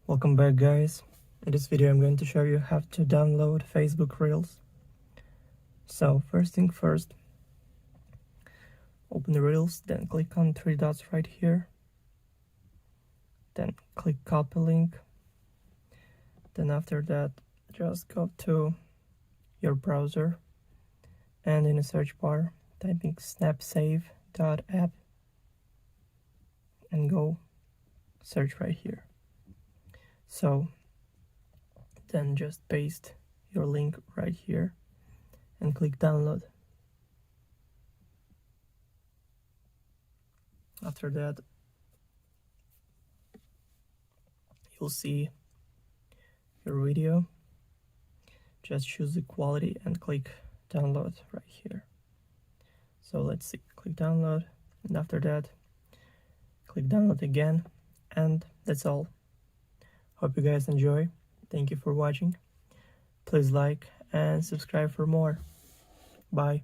Welcome back, guys. In this video I'm going to show you how to download Facebook Reels. So first thing first, open the Reels, then click on three dots right here, then click copy link, then after that just go to your browser and in the search bar typing snapsave.app and go search right here. So then just paste your link right here and click download. After that, you'll see your video. Just choose the quality and click download right here. So let's see, click download, and after that click download again, and that's all. Hope you guys enjoy. Thank you for watching. Please like and subscribe for more. Bye.